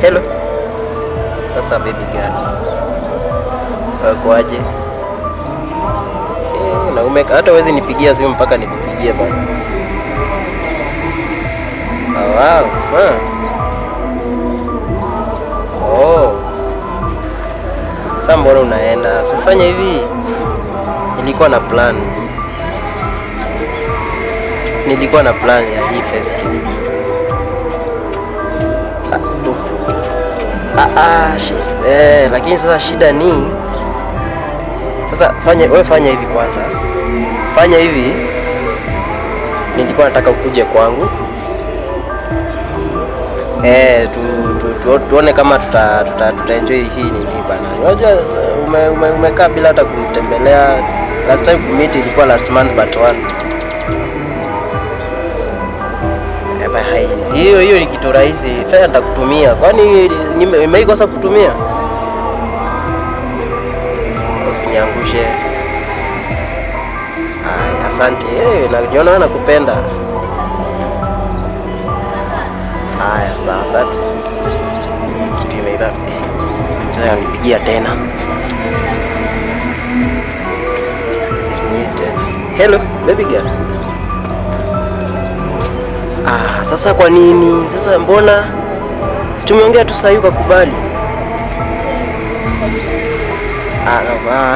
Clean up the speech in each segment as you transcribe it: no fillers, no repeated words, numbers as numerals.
Hello. Sasa baby gani? Kwaje? Na umeka hata uwezi nipigia simu mpaka nikupigie bana. Wow. Oh. Sasa mbona unaenda? Usifanye hivi. Nilikuwa na plan ya hii festival. Lakini sasa shida ni sasa fanya hivi kwanza. Fanya hivi. Nilikuwa nataka ukuje kwangu. Tuone kama tuta enjoy hii nini bana. Unajua umekaa bila hata kunitembelea. Last time we meet ilikuwa last month but one. Hiyo ni kitu rahisi. Fanya nitakutumia. Kwani nimeikosa kutumia? Usiniangushe. Asante. Najiona wewe nakupenda. Sawa, asante. Kitu imeiva. Tena nipigia tena. Hello, baby girl. Sasa kwa nini? Sasa mbona si tumeongea tu sasa ukakubali?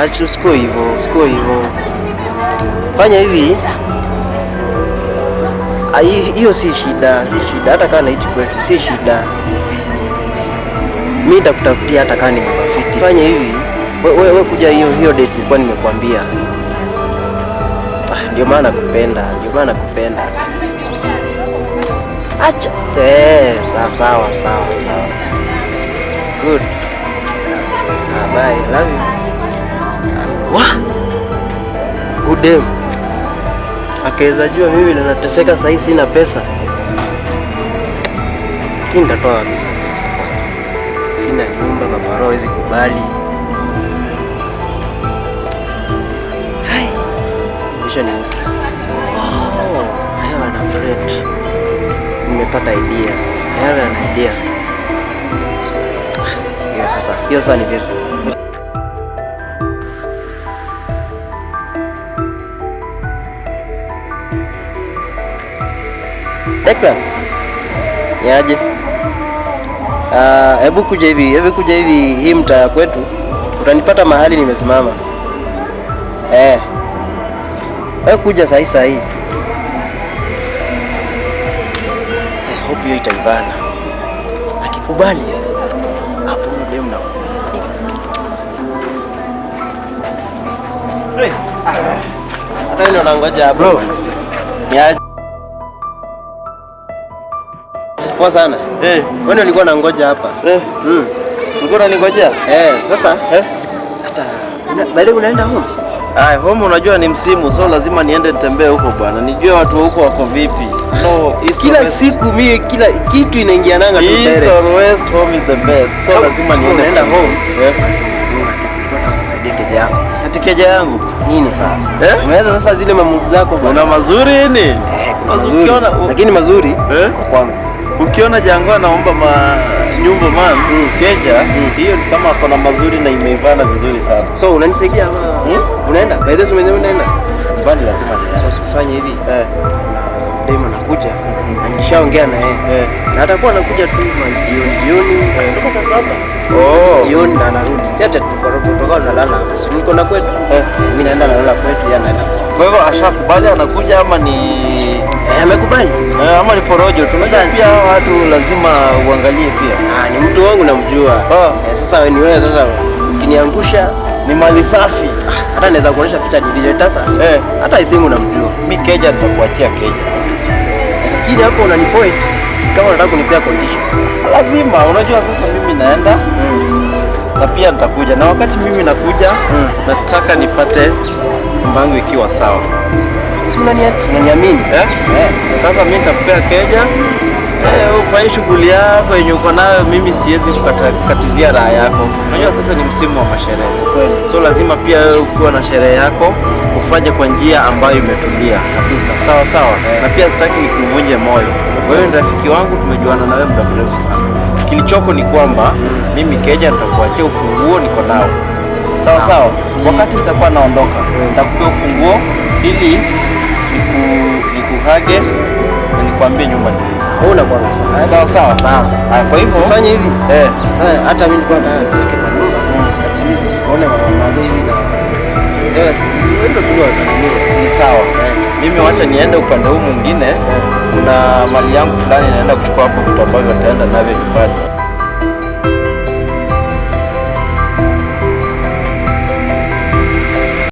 Acha siko hivyo. Fanya hivi. Hiyo si shida. Hata kama naiti kwetu si shida. Mimi nitakutafutia hata kama ni mafiti. Fanya hivi. Wewe kuja hiyo date nilikuwa nimekuambia. Ndio maana nakupenda. Acha. Sawa. Good. Bye. Love you. Good day. Akaweza jua mimi nateseka sasa, sina pesa. Lakini nitatoa wapi pesa kwanza? Sina nyumba, baba hawezi kubali. Hai. Kisha ni mke. I have an friend. Nimepata idea. Hiyo sasa ni vipi? Tekla. Niaje? Hebu kuja hivi hii mtaa kwetu. Utanipata mahali nimesimama. Wewe kuja saa hii. I hope hiyo itaivana. Akikubali hapo ndio mna. Hata ndio nangoja bro. Niaje? Poa sana. Wewe ulikuwa unangoja hapa. Ulikuwa unaningojea? Sasa hata baadaye unaenda home? Home unajua ni msimu, so lazima niende nitembee huko bwana. Nijue watu huko wako vipi. Kila siku mimi kila kitu inaingiananga tu direct. East or west, home is the best. So lazima niende home. Keja yako. Ati keja yangu. Nini sasa? Unaweza sasa zile mamuzi zako bwana. Una mazuri ni? Mazuri. Lakini mazuri kwa kwangu. Ukiona Jangwa naomba nyumba man, keja, hiyo ni kama kuna mazuri na imeivana vizuri sana. So unanisaidia ama unaenda? By the way unaenda? Bali lazima niende. Sasa usifanye hivi. Demo anakuja. Nikishaongea na yeye. Na atakuwa anakuja tu jioni. Kutoka saa 7. Jioni na anarudi. Si hata tutoka nalala hapa. Si niko na kwetu. Mimi naenda nalala kwetu, yeye anaenda. Kwa hivyo ashakubali anakuja ama ni amekubali? Ama ni porojo. Tunajua pia watu lazima uangalie pia. Ni mtu wangu namjua. Sasa wewe ni wewe sasa ukiniangusha ni mali safi. Hata naweza kuonyesha picha ni video tasa. Hata I think unamjua. Mimi keja nitakuachia keja. Lakini hapo unanipoint kama unataka kunipea conditions. Lazima unajua sasa mimi naenda na pia nitakuja. Na wakati mimi nakuja nataka nipate mbangu ikiwa sawa. Si unaniamini? Sasa mimi nitakupea keja. Ufanye shughuli yako yenye uko nayo, mimi siwezi kukatizia raha yako. Unajua sasa ni msimu wa masherehe. So lazima pia wewe ukiwa na sherehe yako ufanye kwa njia ambayo imetulia kabisa. Sawa. Na pia sitaki nikuvunje moyo. Wewe ni rafiki wangu, tumejuana na wewe muda mrefu sana. kilichoko ni kwamba mimi Keja nitakuachia ufunguo, niko nao. Sawa sawa. Wakati nitakuwa naondoka, nitakupea ufunguo ili nikuhage na nikwambie nyumba ni hauna bwana. Sawa sawa. Sawa. Kwa hivyo fanya hivi. Sasa hata mimi nilikuwa nataka kufika kwa nyumba. Sisi sione mama hivi na leo ndio tuliwasalimia. Ni sawa. Mimi wacha niende upande huu mwingine. Kuna mali yangu fulani naenda kuchukua hapo, vitu ambavyo nitaenda navyo nyumbani.